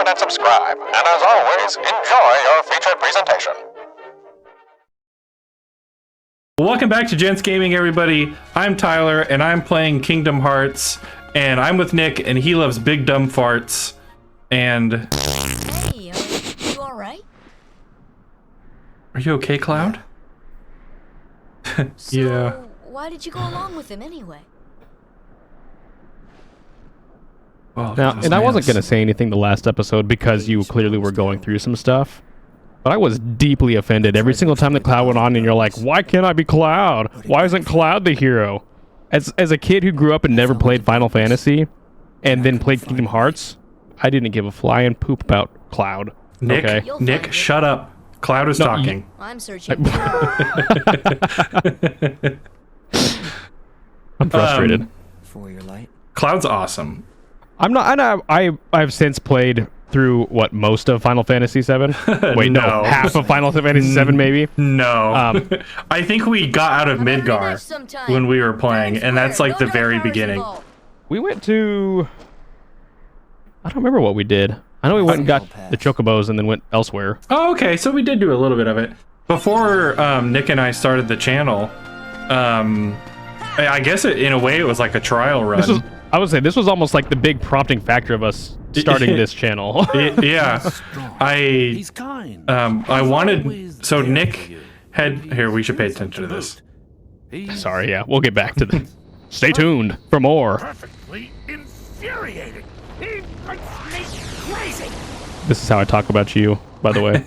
comment, and subscribe. And as always, enjoy your featured presentation. Welcome back to Gents Gaming, everybody. I'm Tyler, and I'm playing Kingdom Hearts. And I'm with Nick, and he loves big dumb farts. And... Hey, you alright? Are you okay, Cloud? So, yeah. why did you go along with him anyway? Well, Now, and I wasn't going to say anything the last episode because you clearly were going through some stuff. But I was deeply offended every single time the Cloud went on and you're like, why can't I be Cloud? Why isn't Cloud the hero? As a kid who grew up and never played Final Fantasy and then played Kingdom Hearts, I didn't give a flying poop about Cloud. Nick, okay? Nick, shut up. Cloud is talking. I'm searching. I'm frustrated. For your light. Cloud's awesome. I've since played through most of Final Fantasy VII. Wait, no, half of Final Fantasy VII, maybe. No, I think we got out of Midgar when we were playing, and that's like the very beginning. We went to... I don't remember what we did. I know we went and got the Chocobos and then went elsewhere. Oh, okay, so we did do a little bit of it. Before Nick and I started the channel, I guess in a way it was like a trial run. I would say this was almost like the big prompting factor of us starting this channel. Yeah, I wanted... So Nick had... Here, we should pay attention to this. Sorry, yeah, we'll get back to the... Stay tuned for more. Perfectly infuriating. He makes me crazy. This is how I talk about you, by the way.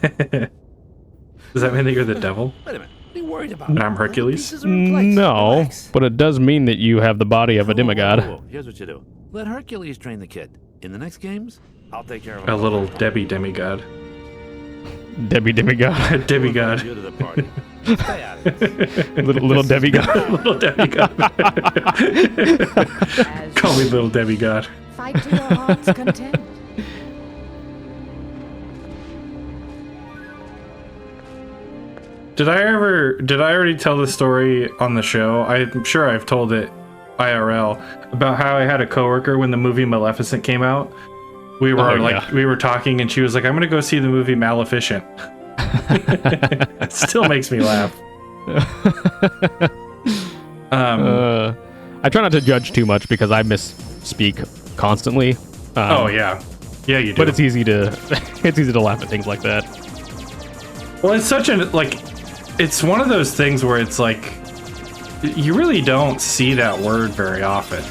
Does that mean that you're the devil? Wait a minute. Be worried about. And I'm Hercules? No, Relax. but it does mean that you have the body of a demigod. Whoa. Here's what you do. Let Hercules train the kid. In the next games, I'll take care of A little Debbie demigod. Debbie demigod. Demigod. You to the party. Stay out of it. little demigod. Little demigod. Call me little demigod. Fight to your heart's content. Did I already tell the story on the show? I'm sure I've told it IRL about how I had a coworker when the movie Maleficent came out. We were we were talking and she was like, I'm gonna go see the movie Maleficent. It still makes me laugh. I try not to judge too much because I misspeak constantly. Oh yeah. Yeah, you do. But it's easy to laugh at things like that. Well, it's such an it's one of those things where it's like you really don't see that word very often,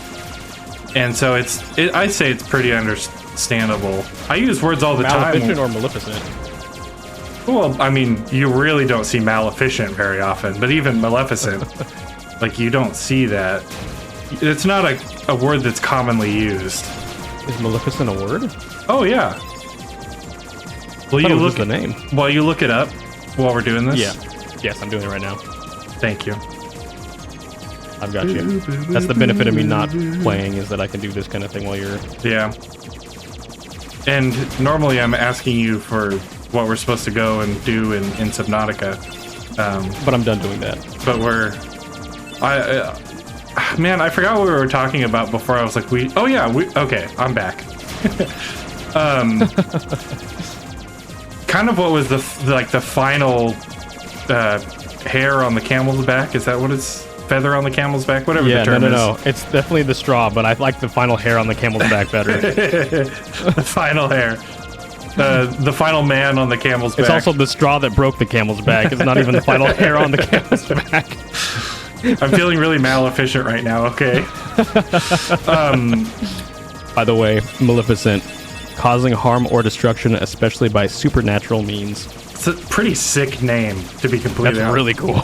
and so I'd say it's pretty understandable. I use words all the time. Maleficent or Maleficent? Well, I mean, you really don't see Maleficent very often, but even Maleficent, like you don't see that. It's not a word that's commonly used. Is Maleficent a word? Oh yeah. Will you look the name? While you look it up while we're doing this? Yeah. Yes, I'm doing it right now. Thank you. I've got you. That's the benefit of me not playing, is that I can do this kind of thing while you're... Yeah. And normally I'm asking you for what we're supposed to go and do in Subnautica. But I'm done doing that. But man, I forgot what we were talking about before. I was like, okay, I'm back. Kind of what was the final hair on the camel's back? Is that what it's? Feather on the camel's back? Whatever the term is. No. It's definitely the straw, but I like the final hair on the camel's back better. The final hair. The final man on the camel's back. It's also the straw that broke the camel's back. It's not even the final hair on the camel's back. I'm feeling really Maleficent right now, okay? By the way, Maleficent, causing harm or destruction, especially by supernatural means. It's a pretty sick name, to be completely honest. That's really cool.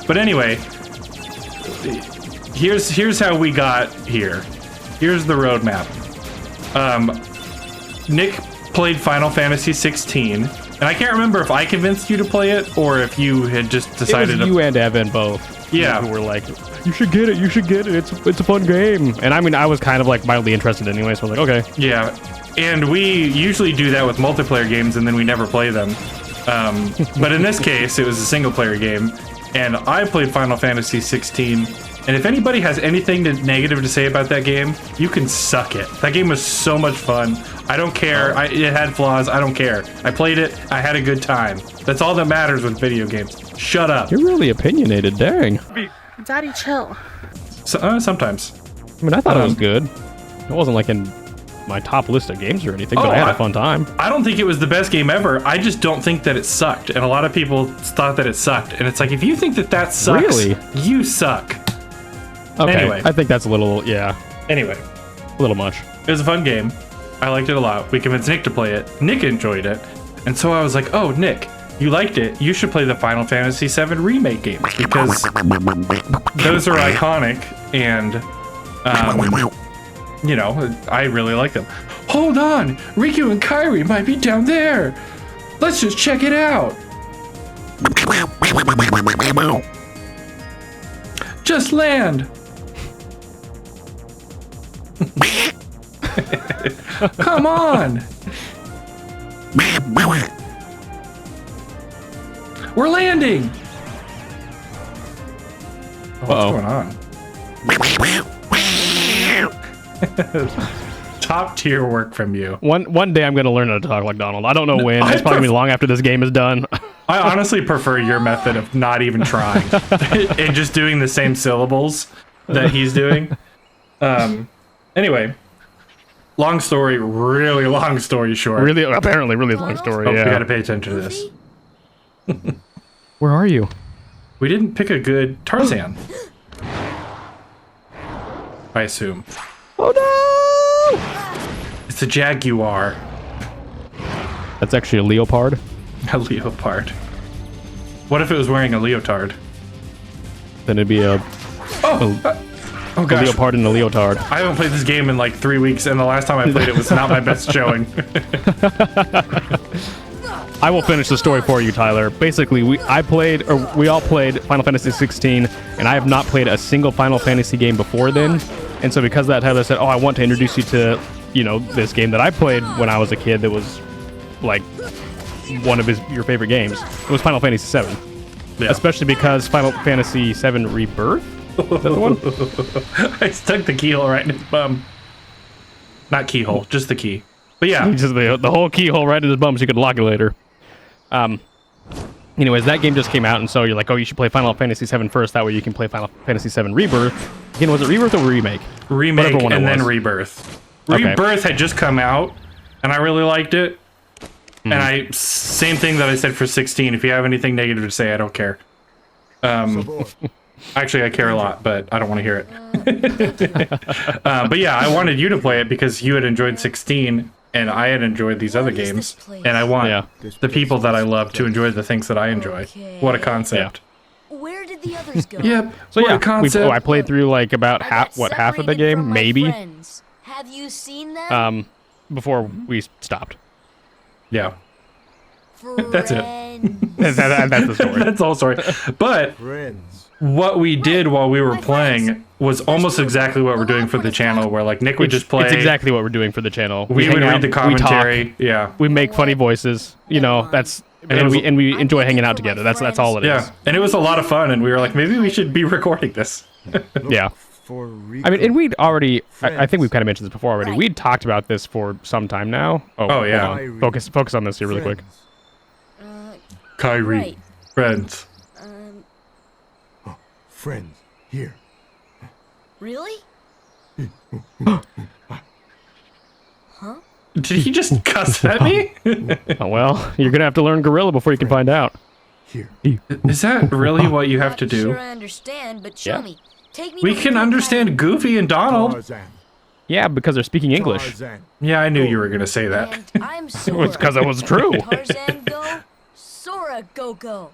But anyway, here's how we got here. Here's the roadmap. Nick played Final Fantasy 16, and I can't remember if I convinced you to play it or if you had just decided. It was you and Evan both. Yeah, who were like, "You should get it. You should get it. It's a fun game." And I mean, I was kind of like mildly interested anyway, so I was like, "Okay." Yeah, and we usually do that with multiplayer games, and then we never play them. But in this case, it was a single-player game, and I played Final Fantasy 16 And if anybody has anything negative to say about that game, you can suck it. That game was so much fun. I don't care. It had flaws. I don't care. I played it. I had a good time. That's all that matters with video games. Shut up. You're really opinionated, dang. Daddy, chill. So, sometimes. I mean, I thought it was good. It wasn't like in my top list of games or anything, but I had a fun time. I don't think it was the best game ever. I just don't think that it sucked. And a lot of people thought that it sucked. And it's like, if you think that sucks, really? You suck. Okay, anyway. I think that's a little, yeah. Anyway. A little much. It was a fun game. I liked it a lot. We convinced Nick to play it. Nick enjoyed it. And so I was like, oh, Nick, you liked it. You should play the Final Fantasy VII Remake games because those are iconic and, you know, I really like them. Hold on! Riku and Kairi might be down there! Let's just check it out! Just land! Come on! We're landing! Oh, what's going on? Top tier work from you. One day I'm gonna learn how to talk like Donald. I don't know when. It's probably gonna be long after this game is done. I honestly prefer your method of not even trying and just doing the same syllables that he's doing. Anyway, long story, really long story short. Apparently really long story. We Yeah. gotta pay attention to this. Where are you? We didn't pick a good Tarzan. I assume. Oh no! It's a jaguar. That's actually a leopard. A leopard. What if it was wearing a leotard? Then it'd be a Oh a gosh. leopard and a leotard. I haven't played this game in like 3 weeks, and the last time I played it was not my best showing. I will finish the story for you, Tyler. Basically, we all played Final Fantasy 16, and I have not played a single Final Fantasy game before then. And so because of that, Tyler said, "Oh, I want to introduce you to, you know, this game that I played when I was a kid. That was like one of your favorite games. It was Final Fantasy 7, Yeah. especially because Final Fantasy 7 Rebirth. Is that the one? I stuck the keyhole right in his bum. Not keyhole, just the key. But yeah, Just the whole keyhole right in his bum so you could lock it later. Anyways, that game just came out, and so you're like, oh, you should play Final Fantasy 7 first. That way you can play Final Fantasy 7 Rebirth. Again, was it Rebirth or Remake? remake Whatever one it and then was. Rebirth. Okay. Rebirth had just come out, and I really liked it. Hmm. And same thing that I said for 16. If you have anything negative to say, I don't care. Actually, I care a lot, but I don't want to hear it. But yeah, I wanted you to play it because you had enjoyed 16, and I had enjoyed these other What is games, this place? and I want Yeah. the people that I love to enjoy the things that I enjoy. Okay. What a concept! Where did the others go? Yep. So what yeah, a concept. I played through like about I got half of the separated game, from my maybe, friends. Have you seen them? before we stopped. Yeah, that's it. Friends. That's the story. that's the whole story. But what we did while we were playing was almost exactly what we're doing for the channel, where like Nick would just play. It's exactly what we're doing for the channel. We would hang read out, the commentary. Yeah. We make funny voices. You know, that's and we enjoy hanging out together. That's all it is. Yeah, and it was a lot of fun, and we were like, maybe we should be recording this. Yeah. I mean, and we'd already. I think we've kind of mentioned this before already. We'd talked about this for some time now. Oh, yeah. hold on. Focus on this here really quick. Kyrie, Right. friends. Friends, here. Really? Did he just cuss at me? Oh, well, you're gonna have to learn Gorilla before you can find out. Here. Is that really what you have to do? Sure, I understand, but show Yeah. me. Take me. We to the can good understand Goofy and Donald. Tarzan. Yeah, because they're speaking English. Tarzan. Yeah, I knew you were gonna say that. And I'm Sora. It's because it was true. Tarzan go, Sora go.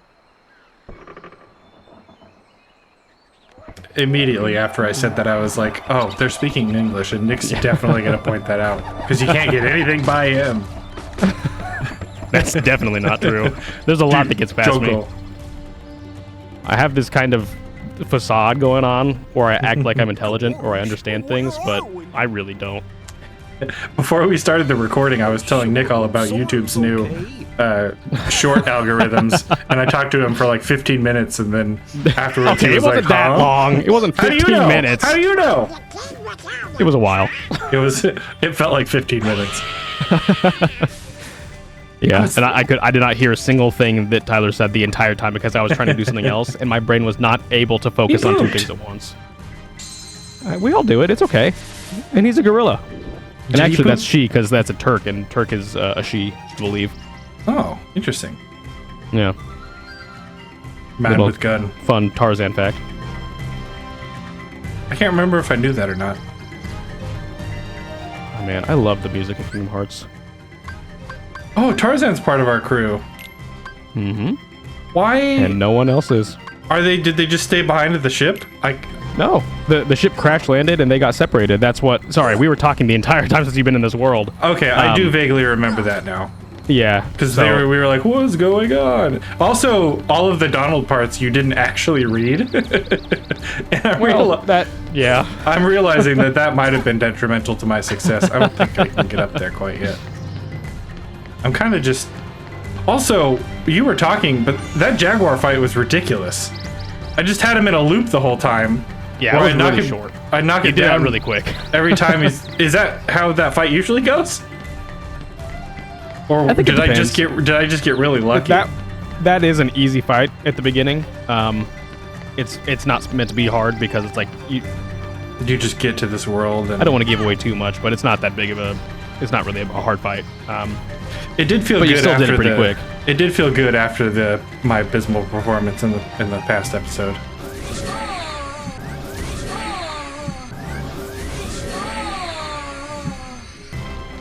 Immediately after I said that, I was like, oh, they're speaking in English, and Nick's definitely gonna point that out because you can't get anything by him. That's definitely not true. There's a lot that gets past me. Joko. I have this kind of facade going on where I act like I'm intelligent or I understand things, but I really don't. Before we started the recording, I was telling Nick all about YouTube's new short algorithms, and I talked to him for like 15 minutes, and then afterwards Okay, he it was wasn't like, that huh? long. It wasn't How do 15 you know? minutes. How do you know? It was a while. It felt like 15 minutes. Yeah, and I did not hear a single thing that Tyler said the entire time because I was trying to do something else, and my brain was not able to focus on two things at once. We all do it. It's okay. And he's a gorilla. And Did he actually, poop? that's she because that's a Turk, and Turk is a she, I believe. Oh, interesting. Yeah. Man Little with gun. Fun Tarzan fact. I can't remember if I knew that or not. Oh, man, I love the music in Kingdom Hearts. Oh, Tarzan's part of our crew. Mm-hmm. Why And no one else is. did they just stay behind at the ship? No, the ship crash landed and they got separated. That's what. Sorry, we were talking the entire time since you've been in this world. Okay, I do vaguely remember that now. Yeah, Because so- we were like, what's going on? Also, all of the Donald parts you didn't actually read. And yeah. I'm realizing that might have been detrimental to my success. I don't think I can get up there quite yet. I'm kind of just... Also, you were talking, but that Jaguar fight was ridiculous. I just had him in a loop the whole time. Yeah, where it was I'd knock really him- short. I'd knock He it did that down really quick. every time. Is that how that fight usually goes? Or I think it did I just depends. get really lucky? That is an easy fight at the beginning. It's not meant to be hard because it's like Did you just get to this world? And I don't want to give away too much, but it's not that big of a. It's not really a hard fight. It did feel But good you still did after it pretty quick. It did feel good after my abysmal performance in the past episode.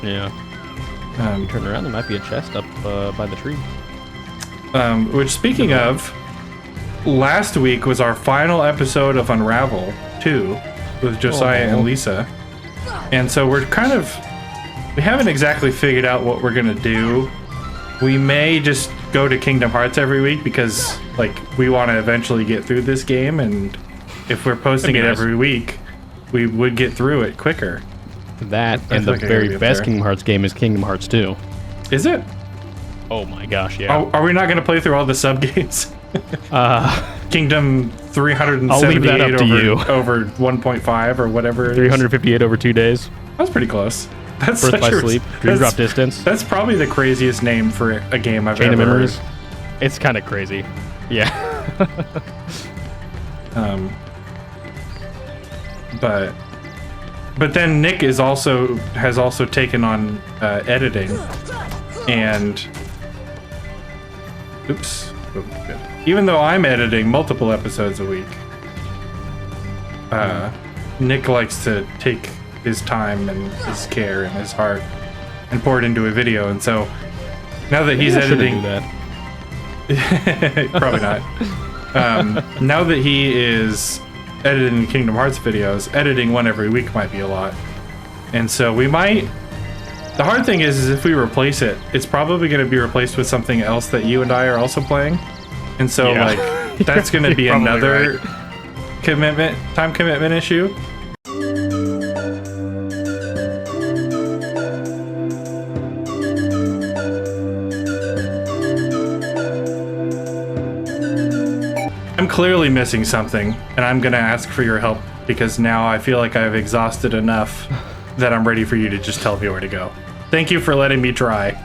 Yeah. Turn around. There might be a chest up by the tree. Which, speaking of, last week was our final episode of Unravel 2 with Josiah and Lisa. And so we haven't exactly figured out what we're going to do. We may just go to Kingdom Hearts every week because, like, we want to eventually get through this game. And if we're posting it nice. every week, we would get through it quicker. That I and feel the like I gotta very be up best there. Kingdom Hearts game is Kingdom Hearts 2. Is it? Oh my gosh, yeah. Are we not going to play through all the sub games? Kingdom 378 I'll leave that up to you. over 1.5 or whatever it is. 358 over 2 days. That's pretty close. That's Birth such by a, Sleep. Dream Drop Distance. That's probably the craziest name for a game I've Chain ever of Memories. It's kind of crazy. Yeah. But then Nick has also taken on editing, and oops. Oh, good. Even though I'm editing multiple episodes a week, Nick likes to take his time and his care and his heart and pour it into a video. And so now that he's I shouldn't editing, do that. probably not. Now that he is editing Kingdom Hearts videos, editing one every week might be a lot. And so we might... The hard thing is if we replace it, it's probably going to be replaced with something else that you and I are also playing. And so, Yeah. like, that's going to be You're probably another right. time commitment issue. I'm clearly missing something, and I'm going to ask for your help because now I feel like I've exhausted enough that I'm ready for you to just tell me where to go. Thank you for letting me try.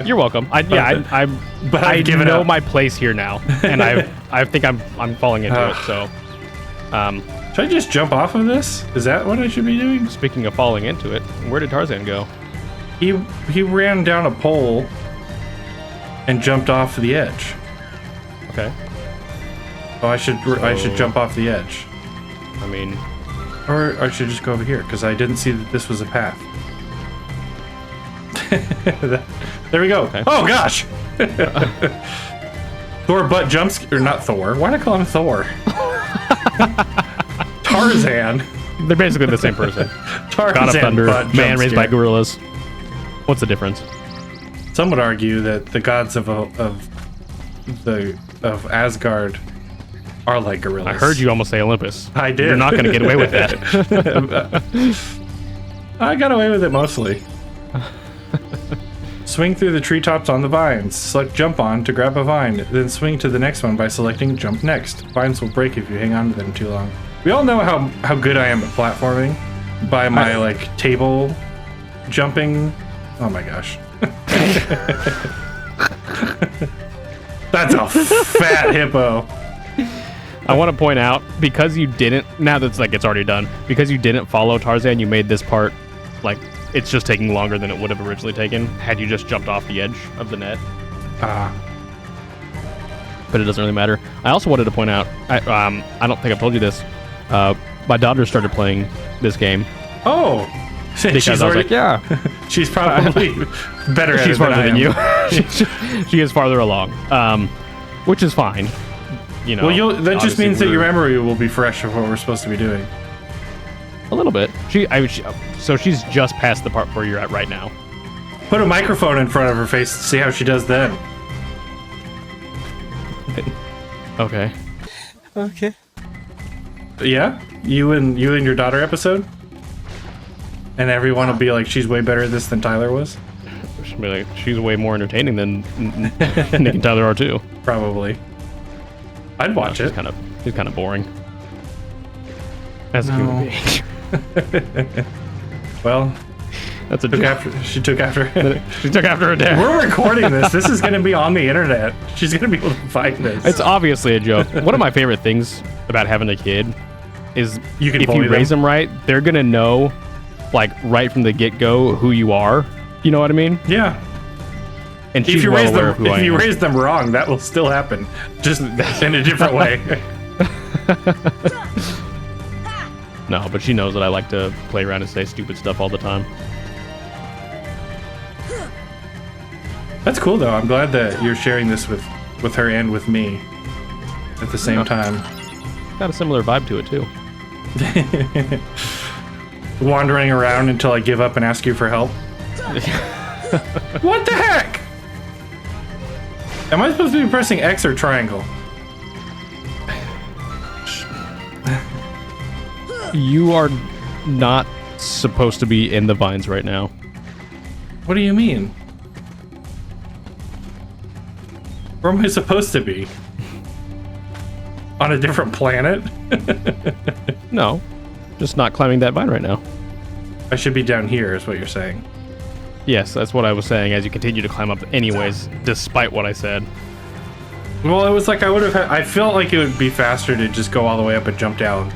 You're welcome. I I've given know up. my place here now, and I think I'm falling into it. So, Should I just jump off of this? Is that what I should be doing? speaking of falling into it, where did Tarzan go? He ran down a pole and jumped off the edge. Okay. Oh, I should jump off the edge, I mean, or I should just go over here because I didn't see that this was a path. There we go. Okay. Oh gosh. Thor butt jumps, or not Thor. Why did I call him Thor? Tarzan. they're basically the same person. Tarzan God of Thunder, butt man jump raised by scare. gorillas. What's the difference? Some would argue that the gods of Asgard are like gorillas. I heard you almost say Olympus. I did. You're not going to get away with that. I got away with it mostly. Swing through the treetops on the vines. Select jump on to grab a vine, then swing to the next one by selecting jump next. Vines will break if you hang on to them too long. We all know how good I am at platforming by my like table jumping. Oh my gosh. That's a fat hippo. I want to point out, because you didn't, now that's like it's already done, because you didn't follow Tarzan, you made this part, like, it's just taking longer than it would have originally taken had you just jumped off the edge of the net. But it doesn't really matter. I also wanted to point out, I don't think I've told you this, my daughter started playing this game. Oh! Because I was like, yeah. She's probably better at She's it than farther I than am. you. She is farther along, which is fine. You know, Well, that just obviously means that your we're- memory will be fresh of what we're supposed to be doing. A little bit. So she's just past the part where you're at right now. Put a microphone in front of her face to see how she does then. Okay. Okay. Yeah? You and your daughter episode? And everyone will be like, she's way better at this than Tyler was? She'll be like, she's way more entertaining than Nick and Tyler are too. Probably. I'd watch it. She's kind of boring. As a human being. Well, That's a joke. she took after She took after her dad. We're recording this. This is going to be on the internet. She's going to be able to find this. It's obviously a joke. One of my favorite things about having a kid is You can if bully you raise them right, they're gonna know, like right from the get-go, who you are. You know what I mean? Yeah. And she's If you well raise aware them, of who I if you am. raise them wrong, that will still happen, just in a different way. No, but she knows that I like to play around and say stupid stuff all the time. That's cool, though. I'm glad that you're sharing this with her and with me at the same time. Got a similar vibe to it too. Wandering around until I give up and ask you for help. What the heck? Am I supposed to be pressing X or triangle? You are not supposed to be in the vines right now. What do you mean? Where am I supposed to be? On a different planet? No, just not climbing that vine right now. I should be down here, is what you're saying. Yes, that's what I was saying as you continue to climb up anyways, despite what I said. Well, it was like I felt like it would be faster to just go all the way up and jump down.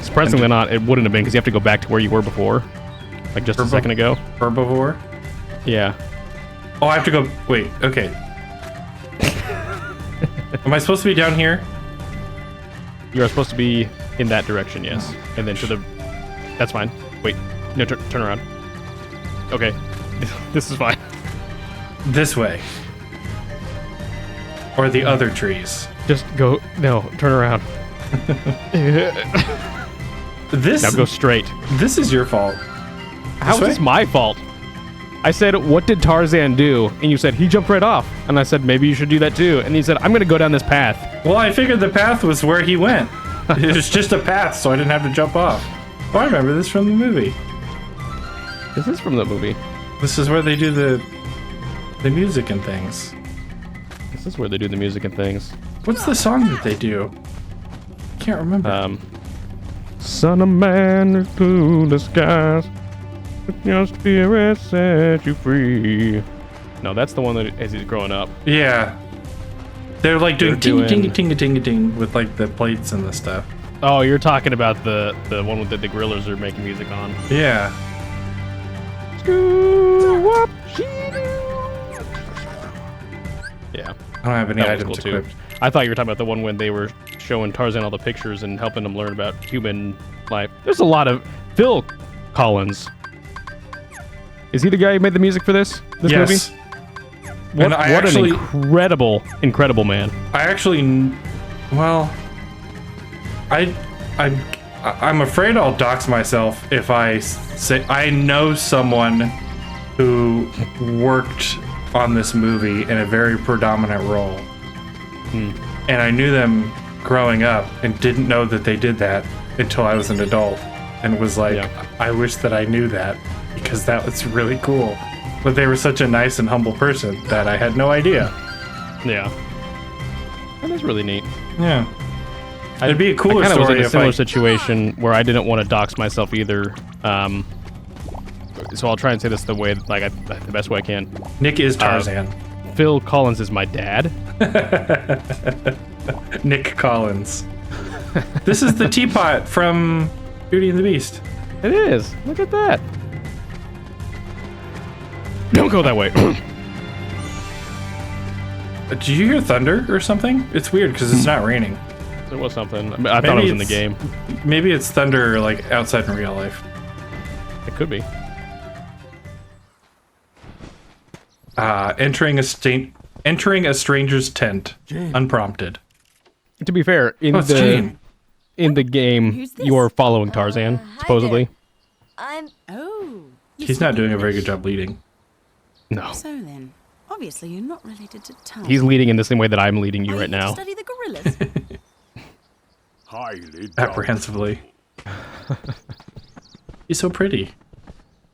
Surprisingly not, it wouldn't have been because you have to go back to where you were before. Like just a second ago. Herbivore? Yeah. Oh, I have to go. Wait, okay. Am I supposed to be down here? You're supposed to be in that direction, yes. And then to the... That's fine. Wait. No, turn around. Okay. This is fine. This way. Or the other trees. Just go... No, turn around. This... Now go straight. This is your fault. How is way? this my fault? I said, what did Tarzan do? And you said, he jumped right off. And I said, maybe you should do that too. And he said, I'm going to go down this path. Well, I figured the path was where he went. It was just a path, so I didn't have to jump off. Oh, I remember this from the movie. This is from the movie. This is where they do the music and things. This is where they do the music and things. What's the song that they do? Can't remember. Son of man is to the skies. Let your spirit set you free. No, that's the one that as he's growing up. Yeah. They're like doing They're ting doing- ting ting ting ting with like the plates and the stuff. Oh, you're talking about the one with the gorillas are making music on. Yeah. Yeah. I don't have any That was items cool, too. equipped. I thought you were talking about the one when they were showing Tarzan all the pictures and helping him learn about human life. There's a lot of Phil Collins. Is he the guy who made the music for this Yes. movie? And I What actually- an incredible man. I actually, well, I'm afraid I'll dox myself if I say I know someone who worked on this movie in a very predominant role. And I knew them growing up and didn't know that they did that until I was an adult and was like, Yeah. I wish that I knew that because that was really cool. But they were such a nice and humble person that I had no idea. Yeah. That is really neat. Yeah. It'd be a cooler I kind of was story in a if similar I... situation where I didn't want to dox myself either. So I'll try and say this the way, the best way I can. Nick is Tarzan. Phil Collins is my dad. Nick Collins. This is the teapot from Beauty and the Beast. It is. Look at that. Don't go that way. Did you hear thunder or something? It's weird because it's not raining. There was something. I thought it was in the game. Maybe it's thunder like outside in real life. It could be. Entering a stranger's tent, unprompted. To be fair, in Oh, it's Jane. in the game, Who's this? you're following Tarzan, Hi supposedly. there. I'm. Oh. He's not doing a very good job leading. No, So then, obviously you're not related to Tarzan. he's leading in the same way that I'm leading you I right now. Study the gorillas. Highly Apprehensively. He's so pretty.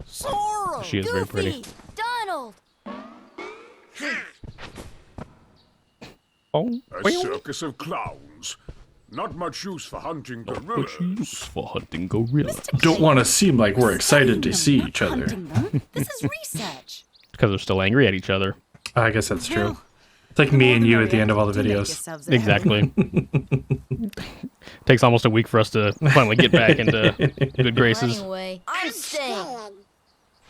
Sora. She is very pretty. Goofy, Donald. Oh, A circus of clowns. Not much use for hunting gorillas. for hunting gorillas. Don't want to seem like we're excited to see each other. This is research. Because they're still angry at each other. I guess that's true. It's like me and you at the end of all the videos. Exactly. Takes almost a week for us to finally get back into good graces. Anyway, I'm staying.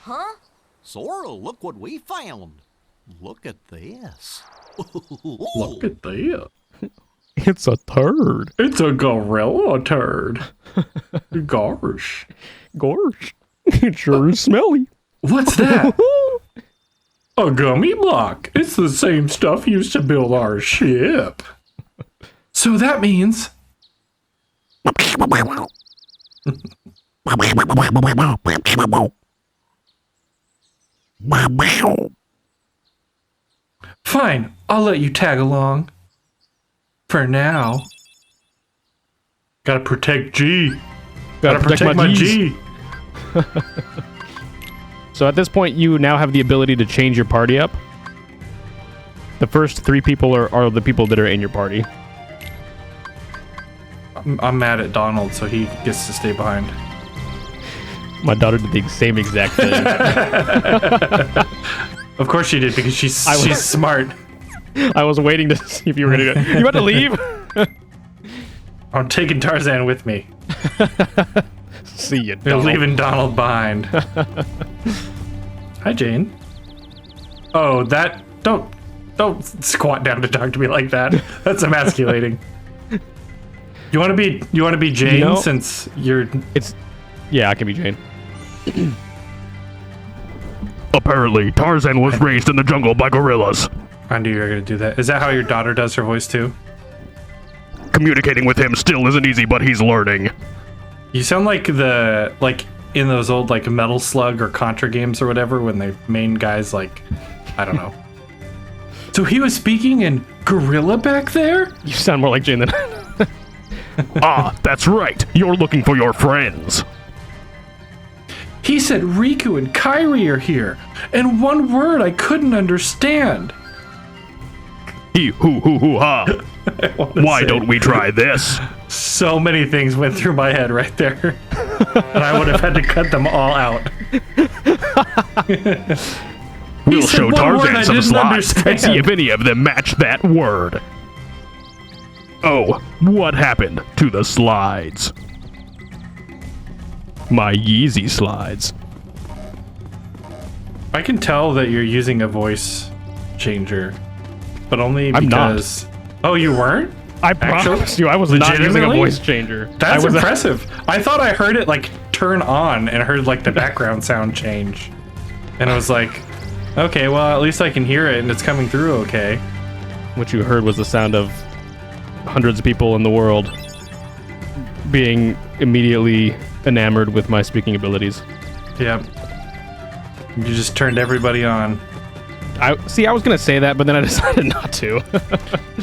Huh? Sora, look what we found. Look at this. Look at that. It's a turd. It's a gorilla turd. Gosh. Gosh. It sure is smelly. What's that? A gummy block. It's the same stuff used to build our ship. So that means... Fine, I'll let you tag along. For now. Gotta protect G. Gotta protect my G. So at this point, you now have the ability to change your party up. The first 3 people are the people that are in your party. I'm mad at Donald, so he gets to stay behind. My daughter did the same exact thing. Of course she did, because she's smart. I was waiting to see if you were going to go. You about to leave? I'm taking Tarzan with me. See you, They're Donald. leaving Donald behind. Hi, Jane. Oh, that... Don't squat down to talk to me like that. That's emasculating. You want to be Jane, No. since you're... Yeah, I can be Jane. Apparently, Tarzan was raised in the jungle by gorillas. I knew you were going to do that. Is that how your daughter does her voice, too? Communicating with him still isn't easy, but he's learning. You sound like in those old, like, Metal Slug or Contra games or whatever, when the main guy's, like, I don't know. So he was speaking in gorilla back there? You sound more like Jane than... Ah, that's right. You're looking for your friends. He said Riku and Kairi are here, and one word I couldn't understand. Ha. Why don't we try this? So many things went through my head right there, and I would have had to cut them all out. We'll said show one word I Tarzan some didn't slides and understand. see if any of them match that word. Oh, what happened to the slides? My Yeezy slides. I can tell that you're using a voice changer, but only I'm not. because... Oh, you weren't? I promise you, I was not using a Legitimately? voice changer. That's I was impressive. I thought I heard it, like, turn on and heard, like, the background sound change. And I was like, okay, well, at least I can hear it and it's coming through okay. What you heard was the sound of hundreds of people in the world being immediately enamored with my speaking abilities. Yep. You just turned everybody on. I was gonna say that, but then I decided not to.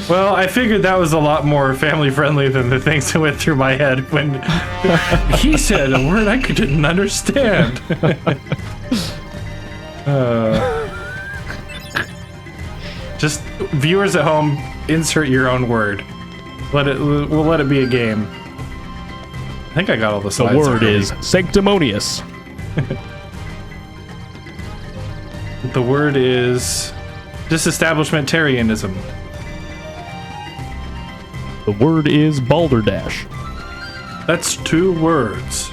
Well, I figured that was a lot more family friendly than the things that went through my head when he said a word I didn't understand. Just viewers at home, insert your own word. We'll let it be a game. I think I got all the slides. The word already. is sanctimonious. The word is disestablishmentarianism. The word is balderdash. That's 2 words.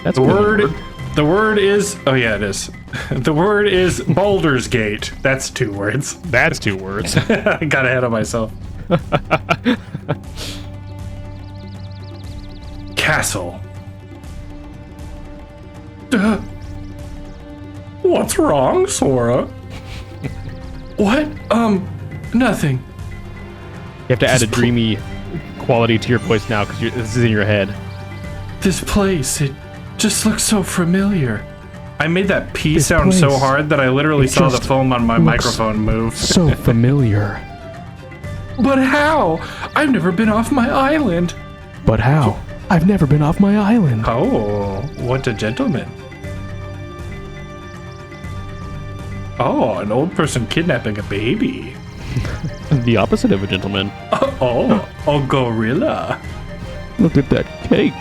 That's The one word. The word is. Oh yeah, it is. The word is Baldur's Gate. That's 2 words. That's 2 words. I got ahead of myself. Castle. What's wrong, Sora? What? Nothing. You have to add a dreamy quality to your voice now because this is in your head. This place, it just looks so familiar. I made that P This sound so place, hard that I literally it saw the just foam on my looks microphone move. So familiar. But how? I've never been off my island. But how? I've never been off my island. Oh, what a gentleman. Oh, an old person kidnapping a baby. The opposite of a gentleman. Oh, a gorilla. Look at that cake.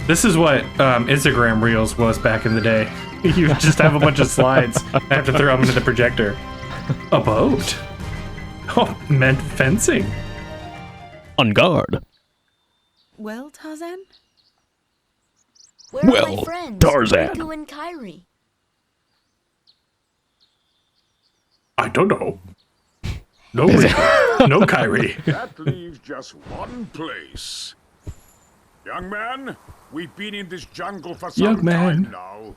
This is what Instagram Reels was back in the day. You just have a bunch of slides. I have to throw them into the projector. A boat. Oh, meant fencing. On guard. Well, Tarzan? Where are my Well, friends? Tarzan. Riku and Kyrie. I don't know. No, Riku. No, Kyrie. That leaves just one place. Young man, we've been in this jungle for some Young man. time now,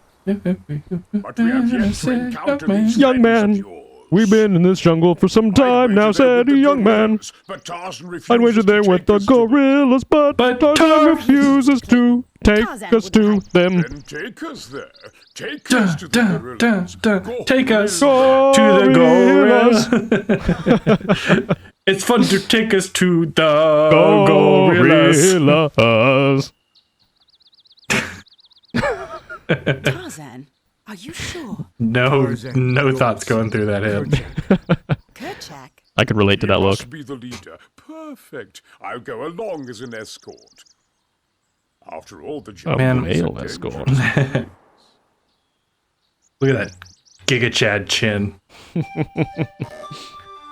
but we have yet to encounter these Young friends man. of yours. We've been in this jungle for some I'd time now, wager they're said with a the young man. gorillas, But Tarzan I'd refuses wager to they're with take the us to them. gorillas, but Tarzan Tarzan refuses to take Tarzan us would to like- them. Then take us there. Take us to the gorillas. Go Take us gorillas. to the gorillas. It's fun to take us to the gorillas. Gorillas. Tarzan, are you sure? No thoughts going through that head. Kerchak? I could relate to that You look. must be the leader. Perfect. I'll go along as an escort. After all, the A jungle Man. is a male dangerous escort. Look at that Giga Chad chin.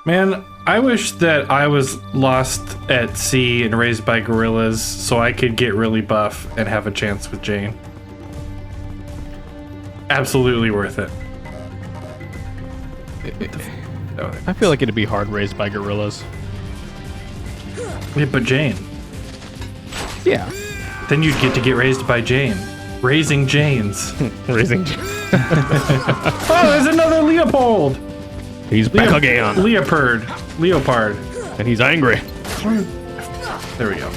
Man, I wish that I was lost at sea and raised by gorillas so I could get really buff and have a chance with Jane. Absolutely worth it. I feel like it'd be hard raised by gorillas. Yeah, but Jane. Yeah. Then you'd get to get raised by Jane. Raising Janes. Raising. Oh, there's another Leopold! He's back again. Leopard. And he's angry. There we go.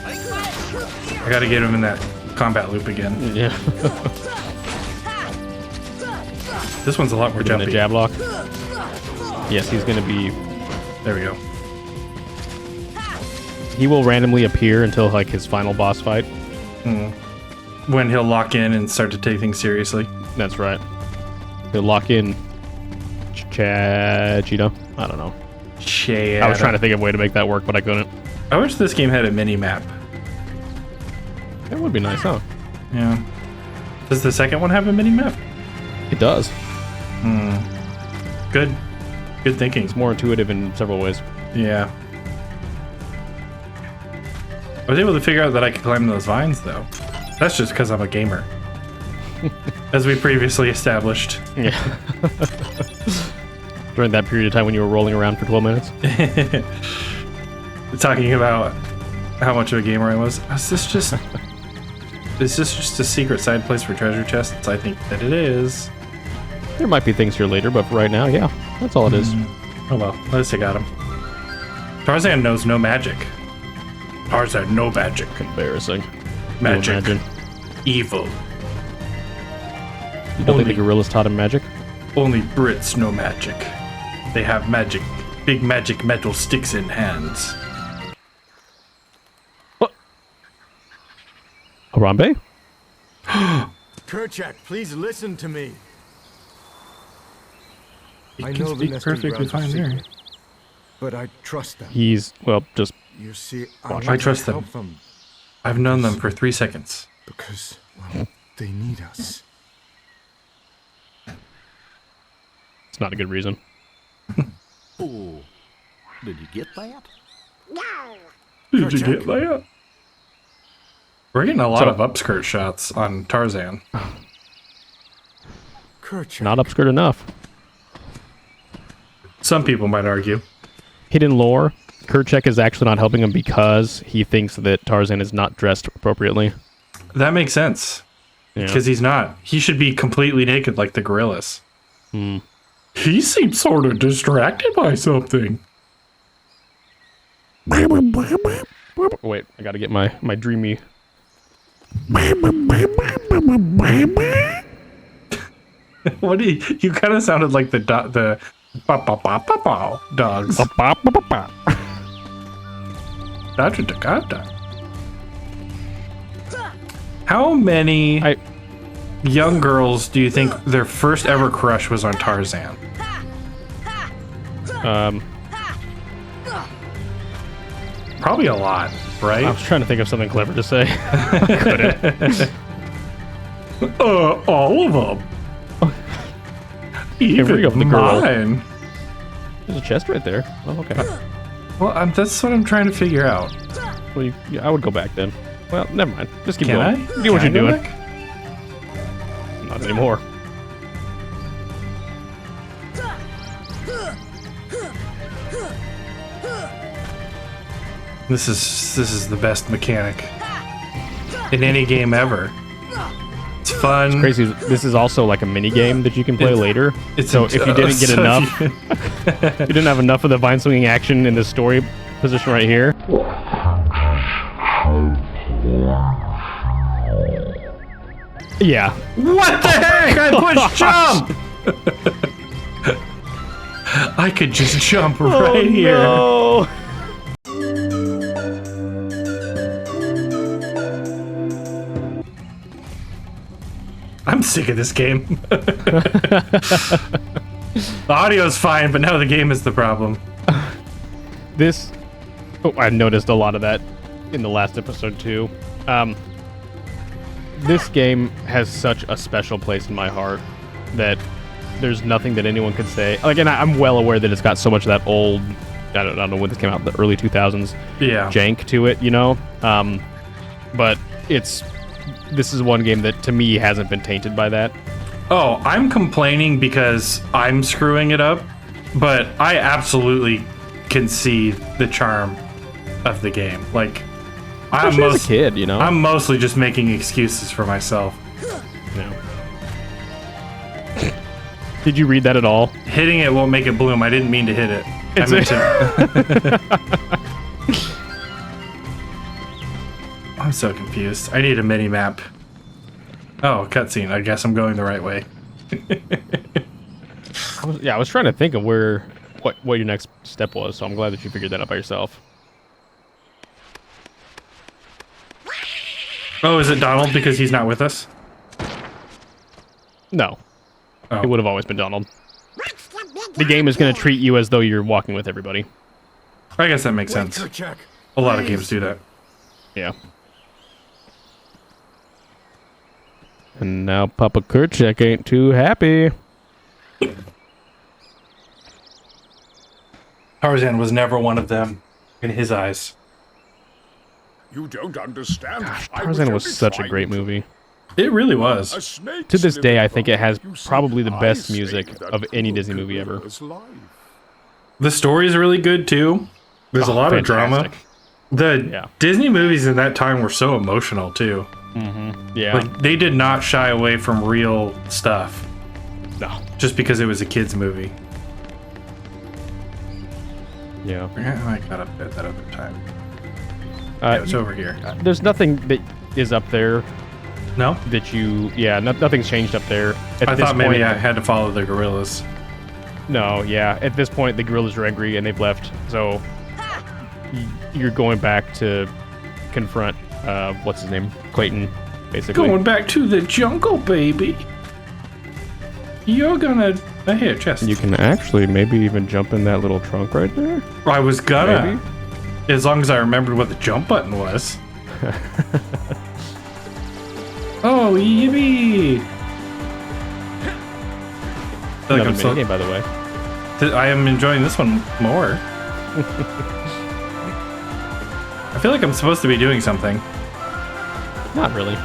I gotta get him in that combat loop again. Yeah. This one's a lot more Doing the jumpy. jab lock. Yes, he's gonna be. There we go. He will randomly appear until like his final boss fight. When he'll lock in and start to take things seriously. That's right. He'll lock in. Cheeto. I don't know. Shit. I was trying to think of a way to make that work, but I couldn't. I wish this game had a mini map. It would be nice, huh? Yeah. Does the second one have a mini map? It does. Good. Good thinking. It's more intuitive in several ways. Yeah. I was able to figure out that I could climb those vines, though. That's just because I'm a gamer. As we previously established. Yeah. During that period of time when you were rolling around for 12 minutes. Talking about how much of a gamer I was. Is this just... Is this just a secret side place for treasure chests? I think that it is. There might be things here later, but for right now, yeah. That's all it is. Oh well, at least I got him. Tarzan knows no magic. Tarzan, no magic. Embarrassing. Magic. You imagine? Evil. You don't think the gorillas taught him magic? Only Brits know magic. They have magic. Big magic metal sticks in hands. Harambe? Kerchak, please listen to me. He I can know the speak nesting perfectly grounds are fine there. secret, but I trust them. He's, well, just You see, I trust them. help them I've known them for 3 seconds. because, well, they need us. it's not a good reason. Oh, did you get that? Did you get that? We're getting a lot So- of upskirt shots on Tarzan. Kerchak. Not upskirt enough. Some people might argue. Hidden lore, Kerchak is actually not helping him because he thinks that Tarzan is not dressed appropriately. That makes sense. Yeah. Because he's not. He should be completely naked like the gorillas. Hmm. He seems sort of distracted by something. Wait, I gotta get my dreamy... What do you kind of sounded like the dogs. How many young girls do you think their first ever crush was on Tarzan? Probably a lot, right? I was trying to think of something clever to say. Couldn't. All of them. Every of the girl. mine. There's a chest right there. Oh, okay. Well, that's what I'm trying to figure out. Well, I would go back then. Well, never mind. Just keep Can going. I? Do what Can you're I go doing. back? Not anymore. This is the best mechanic in any game ever. It's fun. Crazy. This is also like a mini game that you can play later. So if you didn't get enough, you didn't have enough of the vine swinging action in the story position right here. Yeah. What the heck? I pushed jump. I could just jump right here. No. I'm sick of this game. The audio's fine, but now the game is the problem. This. Oh, I noticed a lot of that in the last episode too. This game has such a special place in my heart that there's nothing that anyone could say. Like, and I'm well aware that it's got so much of that old, I don't know when this came out, the early 2000s jank to it, you know? But this is one game that to me hasn't been tainted by that. Oh, I'm complaining because I'm screwing it up, but I absolutely can see the charm of the game. Like, Especially as a kid, you know? I'm mostly just making excuses for myself. No. Did you read that at all? Hitting it won't make it bloom. I didn't mean to hit it. I meant to. I'm so confused. I need a mini map. Oh, cutscene. I guess I'm going the right way. I was trying to think of what your next step was, so I'm glad that you figured that out by yourself. Oh, is it Donald because he's not with us? No. Oh. It would have always been Donald. The game is going to treat you as though you're walking with everybody. I guess that makes sense. Kerchak, A lot of games do that. Yeah. And now Papa Kerchak ain't too happy. Tarzan was never one of them in his eyes. You don't understand. Gosh, Tarzan was such a great movie. It really was. To this day, I think it has probably the best music of any Disney movie ever. The story is really good too. There's a lot of drama. fantastic. The Disney movies in that time were so emotional too. Mm-hmm. Yeah. Like, they did not shy away from real stuff. No. Just because it was a kids movie. Yeah. I got up at that other time. Yeah, it's over here. There's nothing that is up there No? that you... Yeah, nothing's changed up there. I thought maybe I had to follow the gorillas. No, yeah. At this point, the gorillas are angry and they've left. So you're going back to confront, what's his name? Clayton basically. Going back to the jungle, baby. You're gonna... here, chest. You can actually maybe even jump in that little trunk right there. I was gonna. Maybe. As long as I remembered what the jump button was. Oh, yippee! I feel like Another minigame, by the way. I am enjoying this one more. I feel like I'm supposed to be doing something. Not really.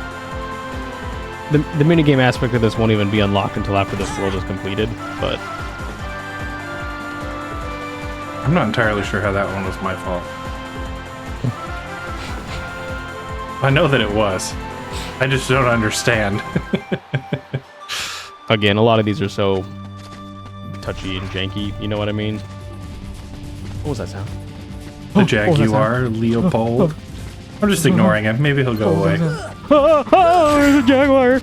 The minigame aspect of this won't even be unlocked until after this world is completed, but... I'm not entirely sure how that one was my fault. I know that it was. I just don't understand. Again, a lot of these are so touchy and janky, you know what I mean? What was that sound? The Jaguar, Leopold. I'm just ignoring him. Maybe he'll go away. Oh, there's a jaguar!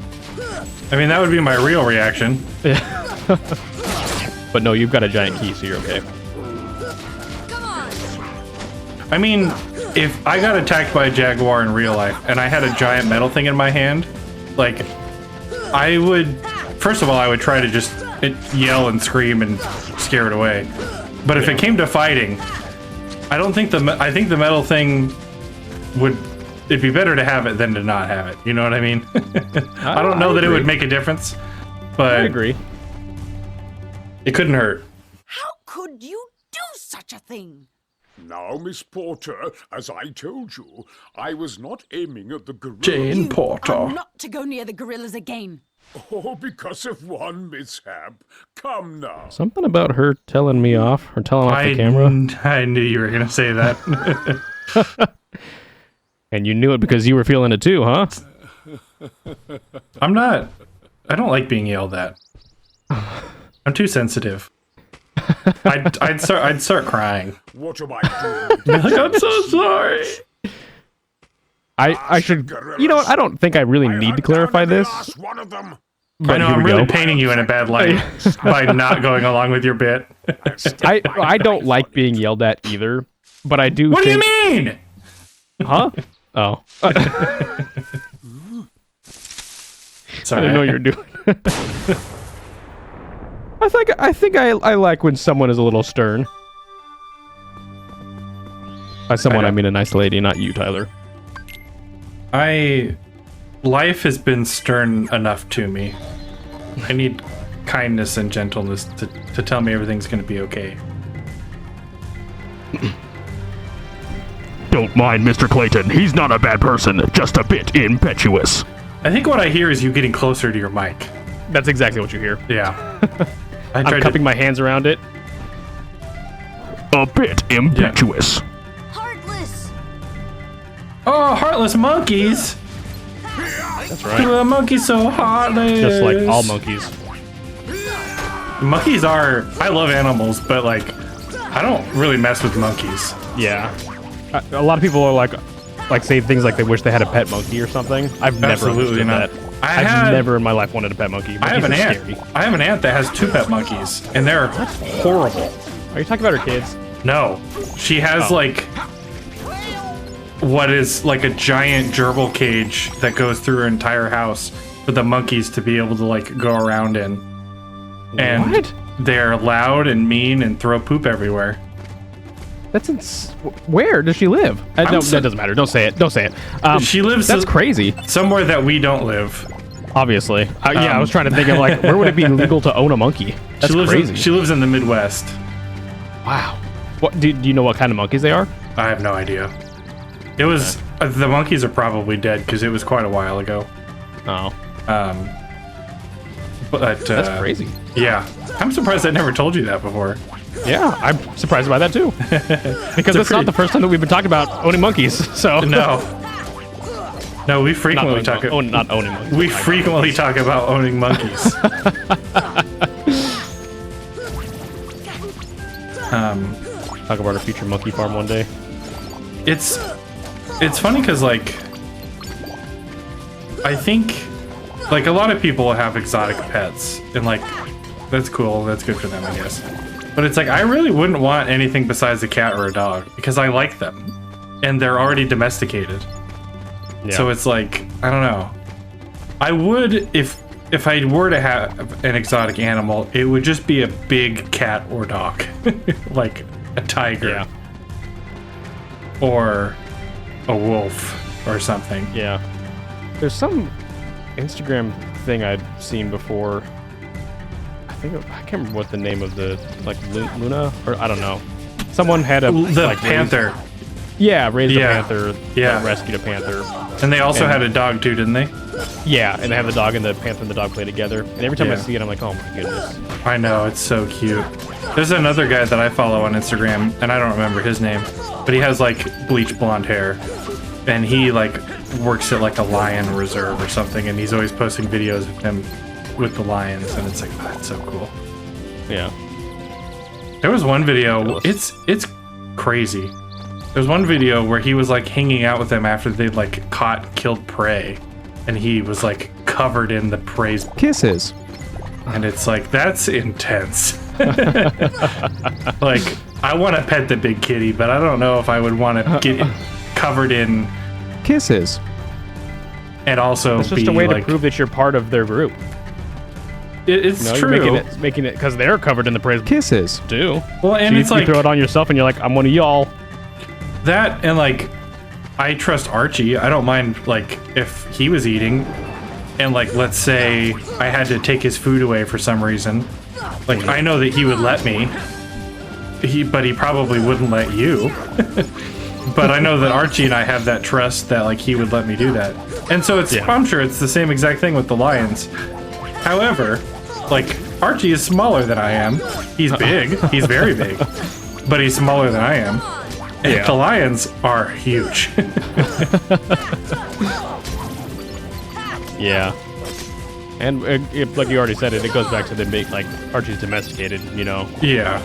I mean, that would be my real reaction. But no, you've got a giant key, so you're okay. I mean, if I got attacked by a jaguar in real life and I had a giant metal thing in my hand, like, I would... First of all, I would try to just yell and scream and scare it away. But if it came to fighting, I don't think I think the metal thing would... It'd be better to have it than to not have it. You know what I mean? I don't know that it would make a difference, but... I agree. It couldn't hurt. How could you do such a thing? Now, Miss Porter, as I told you, I was not aiming at the gorillas. Jane You Porter. are not to go near the gorillas again. Oh, because of one mishap. Come now. Something about her telling me off, or telling off the camera. I knew you were going to say that. And you knew it because you were feeling it too, huh? I'm not... I don't like being yelled at. I'm too sensitive. I'd start crying. What am I doing? Like, I'm so sorry. I should... You know what? I don't think I really need to clarify this. One of them. But I know, here I'm we really go. painting you in a bad light by not going along with your bit. I don't like being yelled at either, but I do What do think... you mean? Huh? Oh. Sorry. I didn't know you were doing I think I like when someone is a little stern. By someone, I mean a nice lady, not you, Tyler. Life has been stern enough to me. I need kindness and gentleness to tell me everything's going to be okay. Don't mind Mr. Clayton. He's not a bad person, just a bit impetuous. I think what I hear is you getting closer to your mic. That's exactly what you hear. Yeah. I'm cupping my hands around it. A bit impetuous. Heartless! Oh, heartless monkeys! That's right. The monkey's so heartless. Just like all monkeys. Monkeys are... I love animals, but like, I don't really mess with monkeys. Yeah. A lot of people are like say things like they wish they had a pet monkey or something. I've never Absolutely understood not. that. I've I've never in my life wanted a pet monkey. I have an Monkeys are aunt. scary. I have an aunt that has 2 pet monkeys, and they're horrible. Are you talking about her kids? No, she has like what is like a giant gerbil cage that goes through her entire house for the monkeys to be able to like go around in. And What? they're loud and mean and throw poop everywhere. That's where does she live? No, that doesn't matter. Don't say it. Don't say it. She lives That's crazy. somewhere that we don't live. Obviously. Yeah, I was trying to think of like where would it be legal to own a monkey? That's crazy. She lives in the Midwest. Wow. What do you know what kind of monkeys they are? I have no idea. It was the monkeys are probably dead because it was quite a while ago. Oh. But That's crazy. Yeah, I'm surprised I never told you that before. Yeah, I'm surprised by that too. Because it's not the first time that we've been talking about owning monkeys. So No, we frequently talk about not owning monkeys. We frequently talk about owning monkeys. Talk about our future monkey farm one day. It's funny because like I think like a lot of people have exotic pets and like that's cool, that's good for them, I guess. But it's like I really wouldn't want anything besides a cat or a dog because I like them and they're already domesticated. Yeah. So it's like I don't know. I would if I were to have an exotic animal, it would just be a big cat or dog, like a tiger, or a wolf or something. Yeah. There's some Instagram thing I'd seen before. I can't remember what the name of the Luna, or I don't know. Someone had a panther. Raised a panther. Rescued a panther. And they also had a dog too, didn't they? Yeah, and they have the dog and the panther and the dog play together. And every time I see it, I'm like, oh my goodness. I know, it's so cute. There's another guy that I follow on Instagram, and I don't remember his name, but he has bleach blonde hair, and he works at a lion reserve or something, and he's always posting videos of him with the lions, and it's that's so cool. Yeah. There was one video, it's crazy. There's one video where he was hanging out with them after they'd killed prey, and he was covered in the prey's kisses. And it's that's intense. I want to pet the big kitty, but I don't know if I would want to get macovered in kisses. And also it's just a way to prove that you're part of their group. It's true. You're making it because they're covered in the praise kisses too. Well, and so you throw it on yourself, and you're like, I'm one of y'all. That and I trust Archie. I don't mind if he was eating, and let's say I had to take his food away for some reason. I know that he would let me. But he probably wouldn't let you. But I know that Archie and I have that trust that he would let me do that. And so I'm sure it's the same exact thing with the lions. However, Archie is smaller than I am. He's big. He's very big. But he's smaller than I am. And the lions are huge. Yeah. And like you already said it goes back to them being Archie's domesticated, Yeah.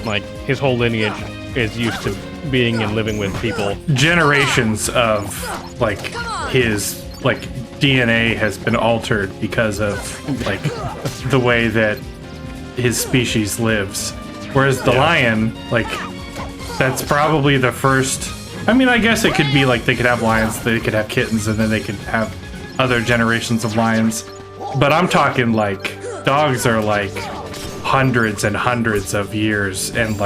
His whole lineage is used to being and living with people. Generations of his DNA has been altered because of the way that his species lives. Whereas the lion, that's probably the first. I mean, I guess it could be they could have lions, they could have kittens, and then they could have other generations of lions. But I'm talking dogs are hundreds and hundreds of years and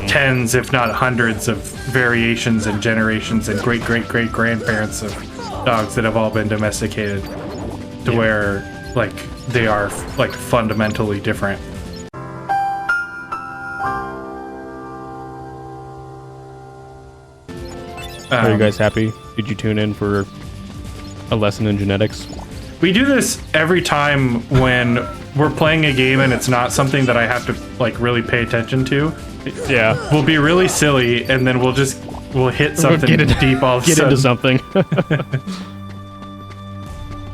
tens, if not hundreds, of variations and generations and great grandparents of dogs that have all been domesticated to where they are fundamentally different. Are you guys happy? Did you tune in for a lesson in genetics? We do this every time when we're playing a game and it's not something that I have to really pay attention to. Yeah. We'll be really silly and then we'll hit something deep all of a sudden. Get into something.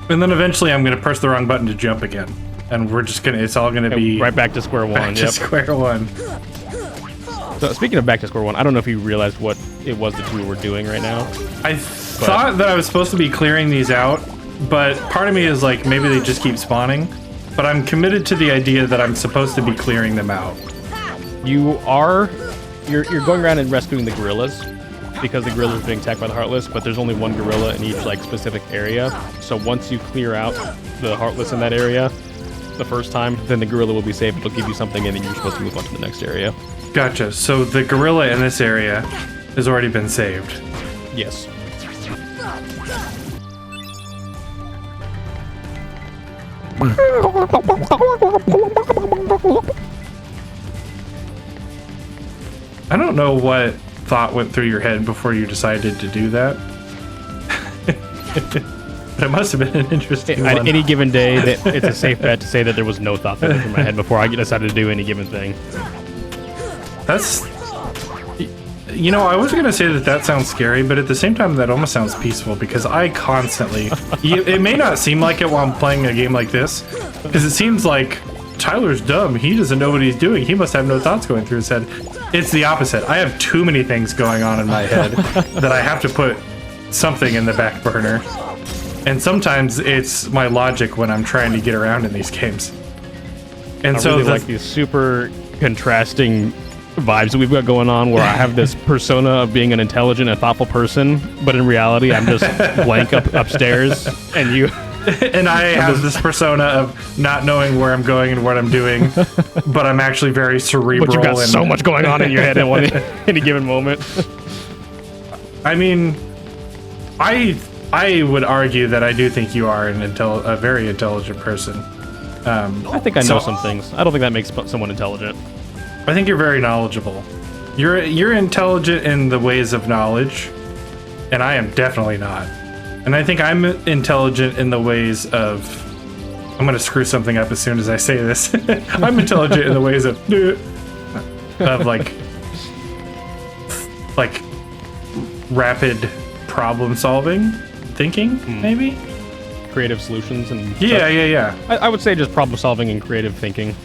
And then eventually I'm going to press the wrong button to jump again. And we're just going to, it's all going to be... Right back to square one. Back to square one. So speaking of back to square one, I don't know if you realized what it was that you were doing right now. I thought that I was supposed to be clearing these out, but part of me is maybe they just keep spawning. But I'm committed to the idea that I'm supposed to be clearing them out. You're going around and rescuing the gorillas because the gorillas are being attacked by the Heartless, but there's only one gorilla in each specific area. So once you clear out the Heartless in that area the first time, then the gorilla will be saved. It'll give you something, and then you're supposed to move on to the next area. Gotcha. So the gorilla in this area has already been saved. Yes. I don't know what thought went through your head before you decided to do that. But it must have been an interesting one. On any given day, it's a safe bet to say that there was no thought that went through my head before I decided to do any given thing. That's... I was going to say that sounds scary, but at the same time, that almost sounds peaceful because I constantly... it may not seem like it while I'm playing a game like this, because it seems like Tyler's dumb. He doesn't know what he's doing. He must have no thoughts going through his head. It's the opposite. I have too many things going on in my head that I have to put something in the back burner. And sometimes it's my logic when I'm trying to get around in these games. And I really like these super contrasting vibes that we've got going on where I have this persona of being an intelligent and thoughtful person, but in reality I'm just blank upstairs, and you And I have this persona of not knowing where I'm going and what I'm doing, but I'm actually very cerebral. But you've got and so much going on in your head at any given moment. I mean, I would argue that I do think you are a very intelligent person. I think I know some things. I don't think that makes someone intelligent. I think you're very knowledgeable. You're intelligent in the ways of knowledge, and I am definitely not. And I think I'm intelligent in the ways of... I'm gonna screw something up as soon as I say this. I'm intelligent in the ways of like rapid problem solving, thinking, maybe? Creative solutions and Yeah. I would say just problem solving and creative thinking.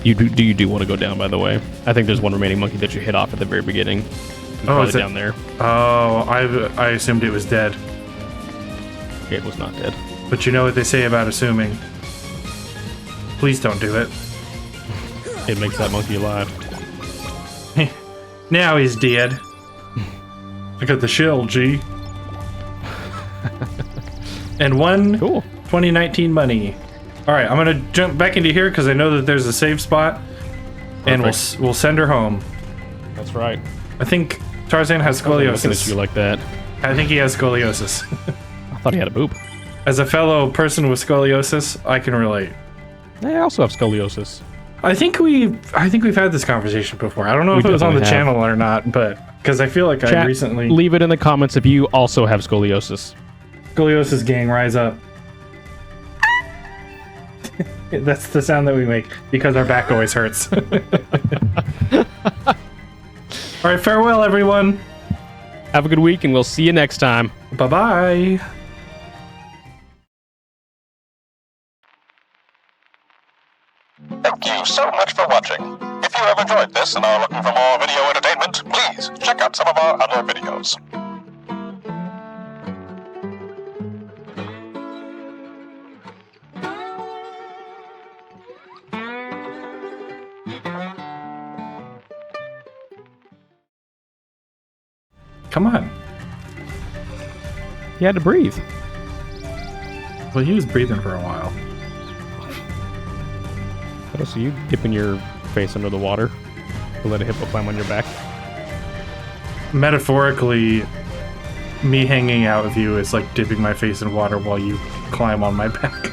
You do want to go down, by the way. I think there's one remaining monkey that you hit off at the very beginning. It's down there. Oh, I assumed it was dead. It was not dead. But you know what they say about assuming. Please don't do it. It makes that monkey alive. Now he's dead. I got the shell, G. And one cool 2019 money. All right, I'm gonna jump back into here because I know that there's a save spot, and we'll send her home. That's right. I think Tarzan has scoliosis. Looking at you like that. I think he has scoliosis. I thought he had a boob. As a fellow person with scoliosis, I can relate. I also have scoliosis. I think we've had this conversation before. I don't know if it was on the channel or not, but because I feel like I recently... Leave it in the comments if you also have scoliosis. Scoliosis gang, rise up. That's the sound that we make because our back always hurts. All right, farewell, everyone. Have a good week, and we'll see you next time. Bye-bye. Thank you so much for watching. If you have enjoyed this and are looking for more video entertainment, please check out some of our other videos. Come on. He had to breathe. Well, he was breathing for a while. How so you dipping your face under the water to let a hippo climb on your back? Metaphorically, me hanging out with you is like dipping my face in water while you climb on my back.